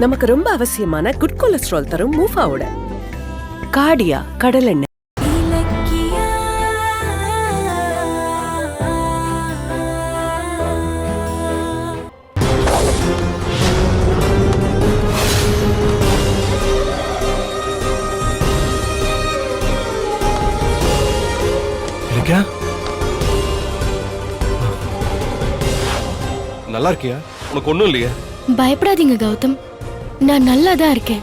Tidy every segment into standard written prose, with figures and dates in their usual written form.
நமக்கு ரொம்ப அவசியமான குட் கொலஸ்ட்ரால் தரும் மூஃபாவோட கார்டியா கடலெண்ணெய். நல்லா இருக்கியா? உனக்கு ஒண்ணும் இல்லையா? பயப்படாதீங்க கௌதம், நான் நல்லா தான் இருக்கேன்.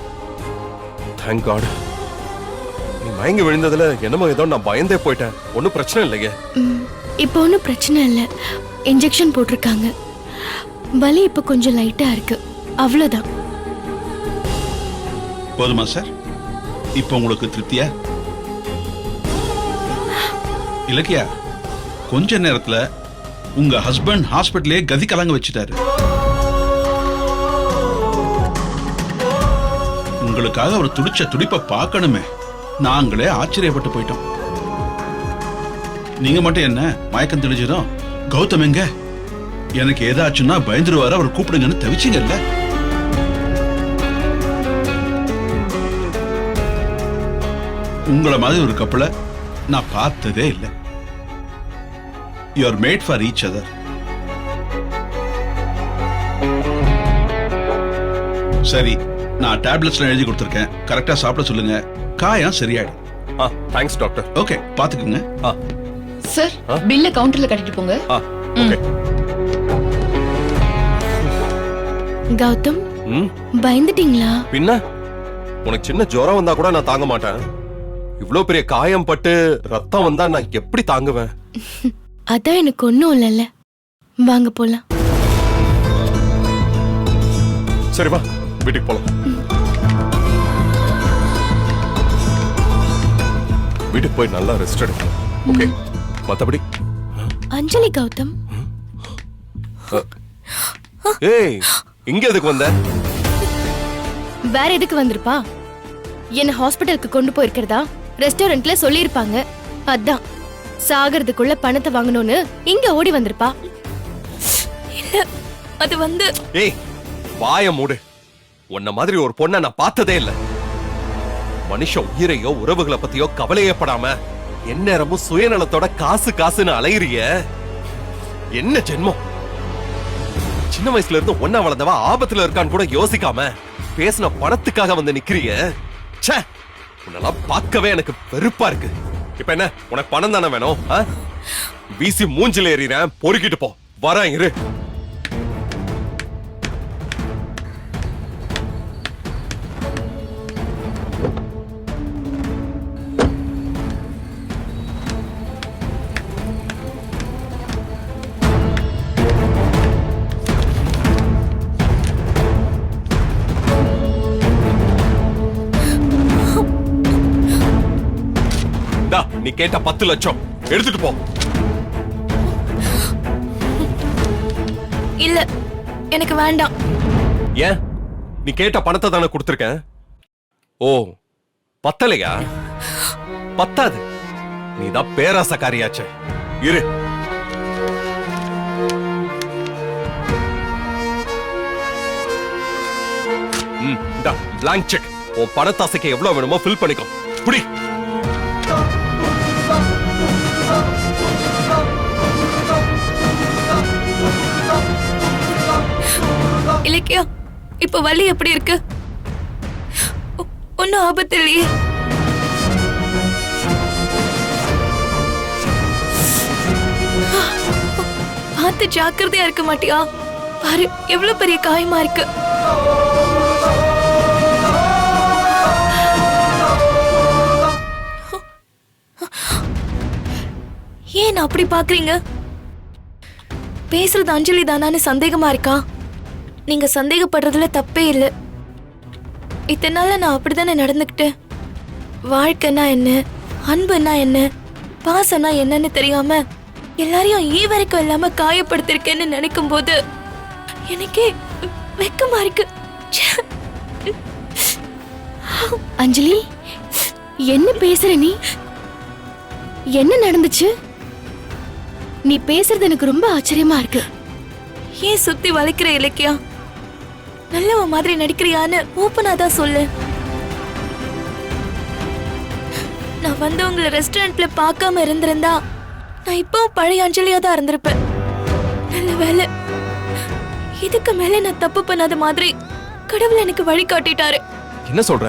Thank God. நீ மயங்கி விழுந்ததுல என்னமோ ஏதோ நான் பயந்தே போயிட்டேன். ஒன்னும் பிரச்சனை இல்லையே? இப்போ ஒன்றும் பிரச்சனை இல்லை. இன்ஜெக்ஷன் போட்டிருக்காங்க. வலி இப்போ கொஞ்சம் லைட்டா இருக்கு, அவ்வளவுதான். போதுமா சார்? இப்போ உங்களுக்கு திருப்தியா? இலக்கியா, கொஞ்ச நேரத்துல உங்க ஹஸ்பண்ட் ஹாஸ்பிட்டலே கதி கலங்க வச்சுட்டாரு. உங்களுக்காக அவர் துடிச்ச துடிப்பை பார்க்கணுமே, நாங்களே ஆச்சரியப்பட்டு போயிட்டோம். நீங்க மட்டும் என்ன மயக்கம் தெளிஞ்சதும் கௌதம் எங்க, எனக்கு ஏதாச்சுன்னா பயந்துருவாரு, அவர் கூப்பிடுங்கன்னு தவிச்சிங்கல்ல. உங்களை மாதிரி ஒரு கப்பலை நான் பார்த்ததே இல்லை. You are made for each other. சரி, நான் டேப்லெட்ஸ்லாம் எழுதி கொடுத்துருக்கேன், கரெக்டா சாப்பிட சொல்லுங்க. காயம் சரியாயிடும். Thanks doctor. ஓகே, பாத்துக்குங்க. சார், பில்ல கவுண்டர்ல கட்டிட்டு போங்க. ஓகே. கௌதம், பயந்துட்டீங்களா? பின்ன உனக்கு சின்ன ஜுரம் வந்தா கூட நான் தாங்க மாட்டேன். இவ்ளோ பெரிய காயம் பட்டு ரத்தம் வந்தா நான் எப்படி தாங்குவேன்? அதான் எனக்கு ஒன்னும் இல்லைல்ல. வாங்க போலாம். சரி வா, வீட்டுக்கு போலாம். வீட்டுக்கு போய் நல்லா ரெஸ்ட் எடுக்கணும். ஓகே, மத்தபடி அஞ்சலி. கௌதம், ஏய், இங்க எதுக்கு வந்த? வேற எதுக்கு வந்திருப்பா? என்ன ஹாஸ்பிட்டலுக்கு கொண்டு போயிருக்கிறதா ரெஸ்டாரண்ட்ல சொல்லிருப்பாங்க. அதான் சாகிறதுக்குள்ள பணத்தை வாங்கணும்னு இங்க ஓடி வந்திருப்பா. இல்ல, அது வந்து. ஏய், வாய மூடு. உன்ன மாதிரி ஒரு பொண்ணை நான் பார்த்ததே இல்ல. மனுஷ உயிரையோ உறவுகளை பத்தியோ கவலையப்படாம எந்நேரமும் சுயநலத்தோட காசு காசுன்னு அலையிறிய. என்ன ஜென்மம்? சின்ன வயசுல இருந்து ஒன்னா வளர்ந்தவா ஆபத்துல இருக்கான்னு கூட யோசிக்காம பேசின பணத்துக்காக வந்து நிக்கிறிய. ச்சே, உன்னெல்லாம் பார்க்கவே எனக்கு வெறுப்பா இருக்கு. இப்ப என்ன, உனக்கு பணம் தானே வேணும்? வீசி மூஞ்சில ஏறிறேன், பொறுக்கிட்டு போ. வரேன், இரு. நீ கேட்ட 10 லட்சம் எடுத்துட்டு போ. இல்ல, எனக்கு வேண்டாம். ஏன்? நீ கேட்ட பணத்தை தானே கொடுத்திருக்கேன். ஓ, பத்தலையா? பத்தாது. நீதான் பேராசக்காரியாச்சே. இரு. Blank check. உன் பணத்தாசைக்கு எவ்வளவு வேணுமோ ஃபில் பண்ணிக்கோ. புடி. இலக்கியா, இப்ப வலி எப்படி இருக்கு? ஒன்னும் ஆபத்து இல்லையே? பார்த்து ஜாக்கிரதையா இருக்க மாட்டியா? பாரு, எவ்வளவு பெரிய காயமா இருக்கு. ஏன் அப்படி பாக்குறீங்க? பேசுறது அஞ்சலி தானான்னு சந்தேகமா இருக்கா? நீங்க சந்தேகப்படுறதுல தப்பே இல்லை. இத்தனை நாள் நான் அப்படித்தானே நடந்துக்கிட்டேன். வாழ்க்கைன்னா என்ன, அன்புன்னா என்ன, பாசம்னா என்னன்னு தெரியாம எல்லாரையும் வரைக்கும் இல்லாம காயப்படுத்திருக்கேன்னு நினைக்கும் போது எனக்கே வெக்கமா இருக்கு. அஞ்சலி, என்ன பேசுற நீ? என்ன நடந்துச்சு? நீ பேசுறது எனக்கு ரொம்ப ஆச்சரியமா இருக்கு. ஏன் சுத்தி வளைக்கிற இலக்கியா? நல்லவ மாதிரி நடிக்கிறியான்னு ஓப்பனா தான் சொல்லு. நான் வந்தவங்களை ரெஸ்டாரண்ட்ல பார்க்காம இருந்திருந்தா நான் இப்போ பழைய அஞ்சலியா தான் இருந்திருப்பேன். நல்ல வேலை, இதுக்கு மேல நான் தப்பு பண்ணாத மாதிரி கடவுள் எனக்கு வழி காட்டிட்டாரு. என்ன சொல்ற?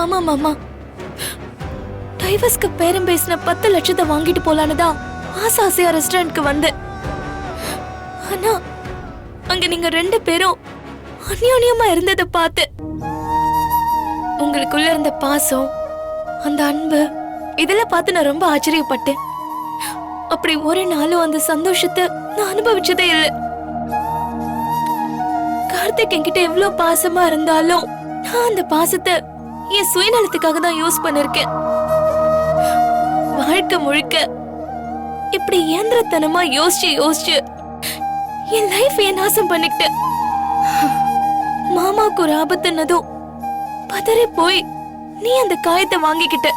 ஆமா மாமா, டைவர்ஸ்க்கு பேரம் பேசின 10 லட்சத்தை வாங்கிட்டு போலான்னு தான் ஆசையா ரெஸ்டாரண்ட்க்கு வந்தேன். ஆனா அங்க நீங்க 2 பேரும் அந்யோன்யமா இருந்ததை பார்த்து உங்களுக்குள்ள இருந்த பாசம், அந்த அன்பு, இதெல்லாம் பார்த்து நான் ரொம்ப ஆச்சரியப்பட்டேன். அப்படி ஒரு நாளும் அந்த சந்தோஷத்தை நான் அனுபவிச்சதே இல்லை. கார்த்திக் என்கிட்ட எவ்வளவு பாசமா இருந்தாலும் நான் அந்த பாசத்தை என் சுயநலத்துக்காக தான் யூஸ் பண்ணிருக்கேன். வாழ்க்கை முழுக்க இப்படி இயந்திரத்தனமா யோசிச்சு என் லைஃப் நாசம் பண்ணிக்கிட்டேன். மாமாவுக்கு ஒரு ஆபத்துன்னதும் பதறி போய் நீ அந்த காயத்தை வாங்கிக்கிட்ட.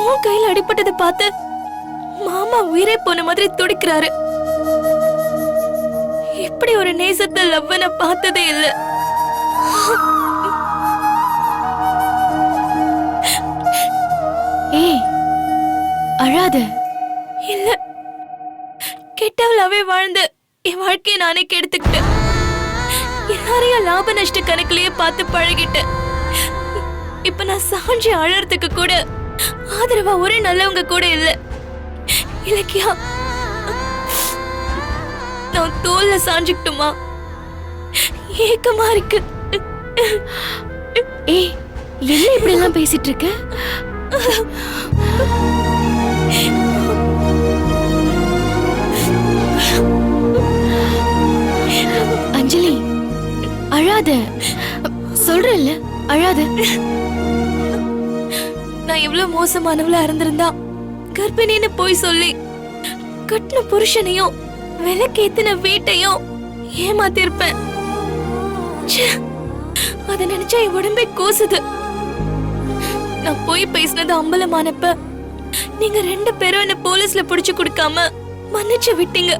உன் கையில அடிபட்டதை பார்த்து மாமா உயிரே போன மாதிரி துடிக்கிறாரு. இப்படி ஒரு நேசத்தை லவ்வன பார்த்ததே இல்ல. ஏய், அழாத. இல்ல, கெட்டவளாவே வாழ்ந்து என் வாழ்க்கையை நானே கெடுத்துக்கிட்டேன். எல்லாரையும் லாப நஷ்ட கணக்கிலேயே பார்த்து பழகிட்டேன். இப்ப நான் சாஞ்சி அழறதுக்கு கூட ஆதரவா ஒரே நல்லவங்க கூட இல்ல. இலக்கியா, நான் தோல்ல சாஞ்சுக்கிட்டுமா? ஏக்கமா இருக்கு. ஏய், என்ன இப்படி எல்லாம் பேசிட்டு இருக்க? அஞ்சலி, அழாத. சொல்றேன்ல, அழாத. நான் எவ்வளவு மோசமானவளா இருந்திருந்தா கர்ப்பிணின்னு போய் சொல்லி கட்டின புருஷனையும் விலைக்கேத்தின வீட்டையும் ஏமாத்திருப்பேன். அத நினைச்சா என் உடம்பே கூசுது. நான் போய் பேசினது அம்பலமானப்ப நீங்க 2 பேரும் என்ன போலீஸ்ல புடிச்சு கொடுக்காம மன்னிச்சு விட்டீங்க.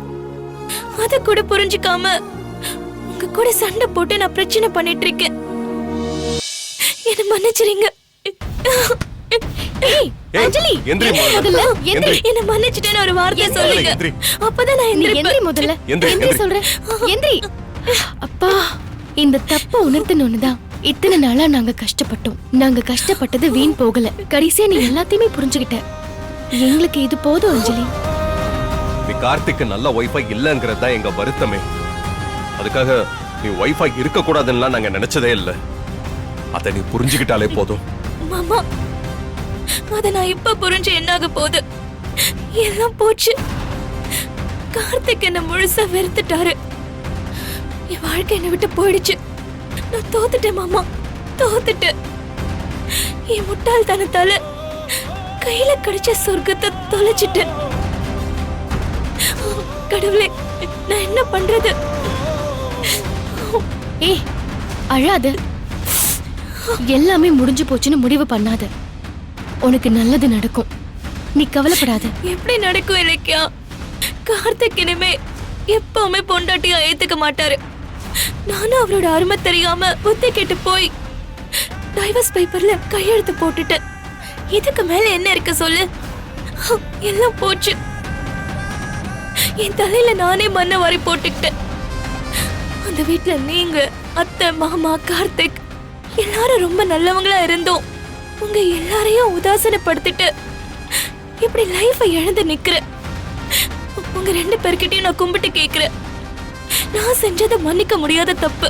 அத கூட புரிஞ்சுக்காம உங்க கூட சண்டை போட்டு நான் பிரச்சனை பண்ணிட்டு இருக்கேன். என்ன மன்னிச்சிருங்க. அஞ்சலி, எந்திரி முதல்ல எந்திரி. என்ன மன்னிச்சிட்டேன்னு ஒரு வார்த்தை சொல்லுங்க. எந்திரி. அப்பதான் நான் நீ எந்திரி எந்திரிப்பேன். முதல்ல. எந்திரி, எந்திரி சொல்றேன். எந்திரி. அப்பா, இந்த தப்ப உணர்த்தணும்னுதான் இத்தனை நாளா நாங்க கஷ்டப்பட்டோம். நாங்க கஷ்டப்பட்டது வீண் போகல. கடைசியா நீ எல்லாத்தையுமே புரிஞ்சுக்கிட்ட. எங்களுக்கு இது போதும் அஞ்சலி. நீ கார்த்திக்கு நல்ல ஒய்ஃபா இல்லங்கிறது தான் எங்க வருத்தமே. அதுக்காக நீ ஒய்ஃபா இருக்க கூடாதுன்னா நாங்க நினைச்சதே இல்ல. அத நீ புரிஞ்சுக்கிட்டாலே போதும். மாமா, அத நான் இப்ப புரிஞ்சு என்னாக போகுது? எல்லாம் போச்சு. கார்த்திக் என்ன முழுசா வெறுத்துட்டாரு. என் வாழ்க்கை என்னை விட்டு போயிடுச்சு. நான் தோத்துட்டேன் மாமா, தோத்துட்டேன். என் முட்டாள்தனத்தால கையில கிடைச்ச சொர்க்கத்தை தொலைச்சிட்டேன். கடவுளே, நான் என்ன பண்றது? ஏய், அழாத. எல்லாமே முடிஞ்சு போச்சுன்னு முடிவு பண்ணாத. உனக்கு நல்லது நடக்கும். நீ கவலைப்படாத. எப்படி நடக்கும் இலக்கியா? கார்த்திக் இனிமே எப்பவுமே பொண்டாட்டியா ஏத்துக்க மாட்டாரு. நானும் அவரோட அருமை தெரியாம புத்தி கெட்டு போய் டைவர்ஸ் பேப்பர்ல கையெழுத்து போட்டுட்டேன். இதுக்கு மேல என்ன இருக்கு சொல்லு? எல்லாம் போச்சு. என் தலையில நானே மண்ணை வாரி போட்டுக்கிட்டேன். அந்த வீட்டுல நீங்க, அத்தை, மாமா, கார்த்திக் எல்லாரும் ரொம்ப நல்லவங்களா இருந்தோம். உங்க எல்லாரையும் உதாசனப்படுத்திட்டு இப்படி லைஃபை இழந்து நிக்கிறேன். உங்க 2 பேர்கிட்டயும் நான் கும்பிட்டு கேக்குறேன். நான் செஞ்சதை மன்னிக்க முடியாத தப்பு.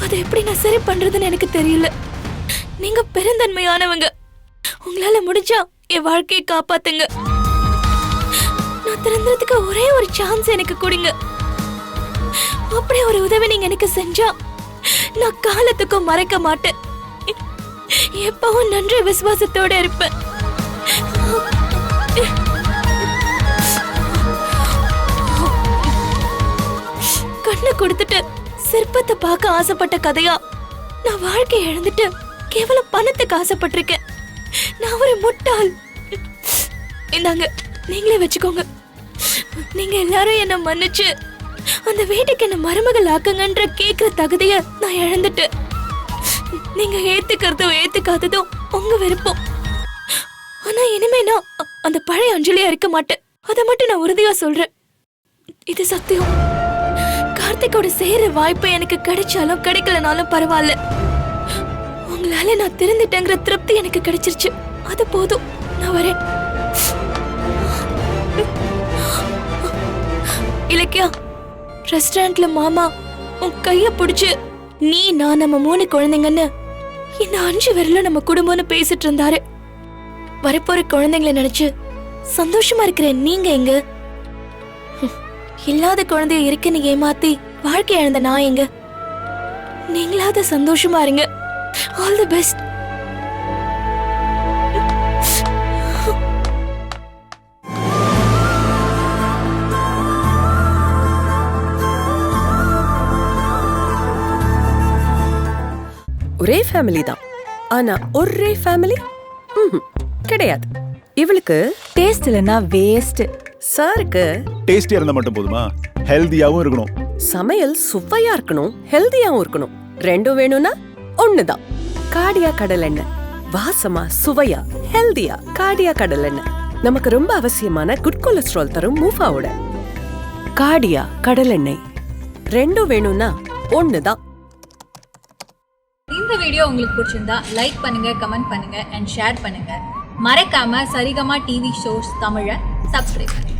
அதை எப்படி நான் சரி பண்றதுன்னு எனக்கு தெரியல. நீங்க பெருந்தன்மையானவங்க. உங்களால முடிஞ்சா என் வாழ்க்கையை காப்பாத்துங்க. நான் திருந்துறதுக்கு ஒரே ஒரு சான்ஸ் எனக்கு கொடுங்க. அப்படி ஒரு உதவி நீங்க எனக்கு செஞ்சா நான் காலத்துக்கும் மறைக்க மாட்டேன். எப்பவும் நன்றி விசுவாசத்தோட இருப்பேன். கண்ணை கொடுத்துட்டு சிற்பத்தை பார்க்க ஆசைப்பட்ட கதையா நான் வாழ்க்கை இழந்துட்டு கேவலம் பணத்துக்கு ஆசைப்பட்டிருக்கேன். நான் ஒரு முட்டாள். இந்தாங்க, நீங்களே வச்சுக்கோங்க. நீங்க எல்லாரும் என்ன மன்னிச்சு அந்த வீட்டுக்கு என்ன மருமகள் ஆக்குங்கன்ற கேக்குற தகுதிய நான் இழந்துட்டேன். நீங்க ஏத்துக்கிறதோ ஏத்துக்காததோ உங்க விருப்பம். ஆனா இனிமே நான் அந்த பழைய அஞ்சலியா இருக்க மாட்டேன். அதை மட்டும் நான் உறுதியா சொல்றேன். இது சத்தியம். கார்த்திகோட சேர வாய்ப்பு எனக்கு கிடைச்சாலும் கிடைக்கலனாலும் பரவாயில்ல. உங்களால நான் திருந்துட்டேங்கிற திருப்தி எனக்கு கிடைச்சிருச்சு. அது போதும். நான் வரேன். இலக்கியா, ரெஸ்டாரண்ட்ல மாமா உன் கைய பிடிச்சு நீ நான் நம்ம 3 குழந்தைங்கன்னு இந்த 5 விரல நம்ம குடும்பம்னு பேசிட்டு இருந்தாரு. வரப்போற குழந்தைங்களை நினைச்சு சந்தோஷமா இருக்கிறேன். நீங்க எங்க? இல்லாத குழந்தைய இருக்குன்னு ஏமாத்தி வாழ்க்கை இழந்த நான் எங்க? நீங்களாவது சந்தோஷமா இருங்க. All the best. ஒரே ஃபேமிலி தான், ஆனா ஒரே ஃபேமிலி கிடையாது. இவளுக்கு டேஸ்ட் இல்லைன்னா வேஸ்ட். சாருக்கு டேஸ்டியா இருந்தா மட்டும் போதுமா? ஹெல்தியாவும் இருக்கணும். சமையல் சுவையா இருக்கணும், ஹெல்தியாவும் இருக்கணும். ரெண்டும் வேணும்னா ஒண்ணுதான். காடியா கடலெண்ணெய். வாசமா சுவையா ஹெல்தியா காடியா கடலெண்ணெய். நமக்கு ரொம்ப அவசியமான குட் கொலஸ்ட்ரால் தரும் மூஃபாவோட காடியா கடலெண்ணெய். ரெண்டும் வேணும்னா ஒண்ணுதான். இந்த வீடியோ உங்களுக்கு பிடிச்சிருந்தா லைக் பண்ணுங்க, கமெண்ட் பண்ணுங்க அண்ட் ஷேர் பண்ணுங்க. மறக்காம சரிகமா டிவி ஷோஸ் தமிழை சப்ஸ்கிரைப் பண்ணுங்க.